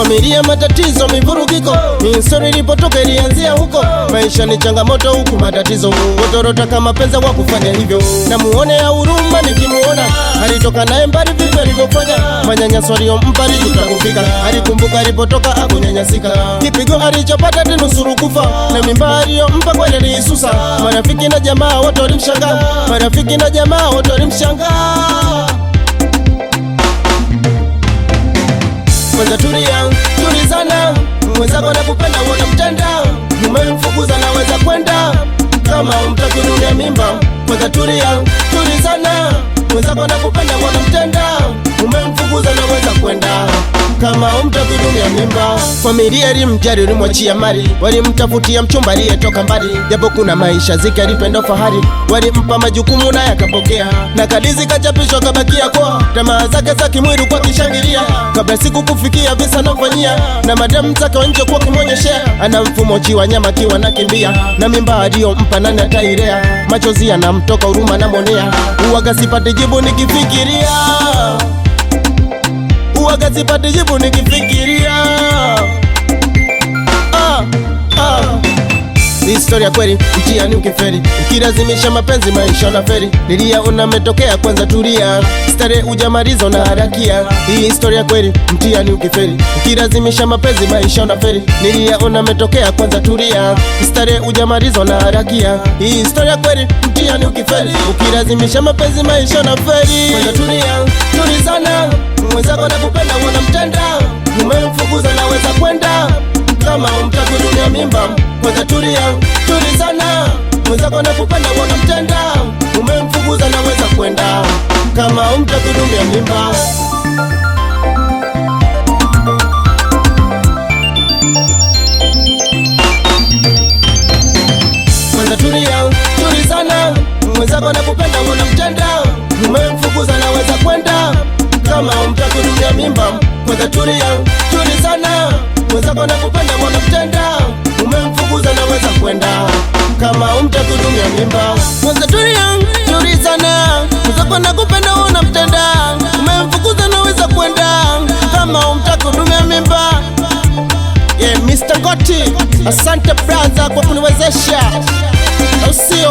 Familia matatizo mivurugiko, story ilipotoka ilianzia huko. Maisha ni changamoto huku matatizo, wotorota kama penza wa kufanya hivyo. Na muone ya huruma nikimuona, alitoka naye mbali vipi alivyofanya. Manyanyaso aliyompa alijuta kufika, alikumbuka alipotoka akunyanyasika. Kipigo alichopata tinusuru kufa, na mimba aliyompa kweli aliisusa. Marafiki na jamaa wote walimshangaa, marafiki na jamaa wote walimshangaa. Kwanza tulia, tulizana, mwenzako anakupenda unamtenda. Umemfukuza naweza kwenda, kama umtaki dunia mimba. Kwanza tulia, tulizana, mwenzako anakupenda unamtenda. Umemfukuza naweza kwenda, kama umtaki dunia mimba. Familia ilimjali, ilimwachia mali, walimtafutia mchumba aliyetoka mbali. Japo kuna maisha ziki alipenda fahari, walimpa majukumu naye akapokea. Na kadizi kachapishwa kabakia kwa tamaa zake za kimwili kwa kishangilia. Kabla siku kufikia visa namfanyia, na madam zake wanje kwa kimonyeshea. Ana mfumo chiwa nyama kiwa nakimbia, na mimba aliyompa nani atailea. Machozi yanamtoka huruma namonea, uwaga sipati jibu nikifikiria, uwaga sipati jibu nikifikiria. Historia kweli, mtihani ukiferi, ukilazimisha mapenzi maisha na feri. Nilia unametokea kwanza tulia, stare ujamaliza unaharakia. Hii historia kweli, mtihani ukiferi, ukilazimisha mapenzi maisha na feri. Nilia unametokea kwanza tulia, stare ujamaliza unaharakia. Hii historia kweli, mtihani ukiferi, ukilazimisha mapenzi maisha na feri. Kwanza tulia, tulizana, mwenzako anakupenda unamtenda. Umemfukuza naweza kwenda, kama umtaki dunia mimba. Kwanza tulia, tulizana, mwenzako anakupenda unamtenda. Umemfukuza naweza kwenda, kama umtaki dunia mimba. Kwanza tulia, tulizana, mwenzako anakupenda unamtenda. Umemfukuza naweza kwenda, kama umtaki dunia mimba. Kwanza tulia, tulizana, mwenzako anakupenda unamtenda. Umemfukuza naweza kwenda, kama umtaki dunia mimba. Kwanza tulia, tulizana, mwenzako anakupenda unamtenda. Umemfukuza naweza kwenda, kama umtaki dunia mimba. Yeah, Mr. Gotti, asante brother kwa kuniwezesha, au sio?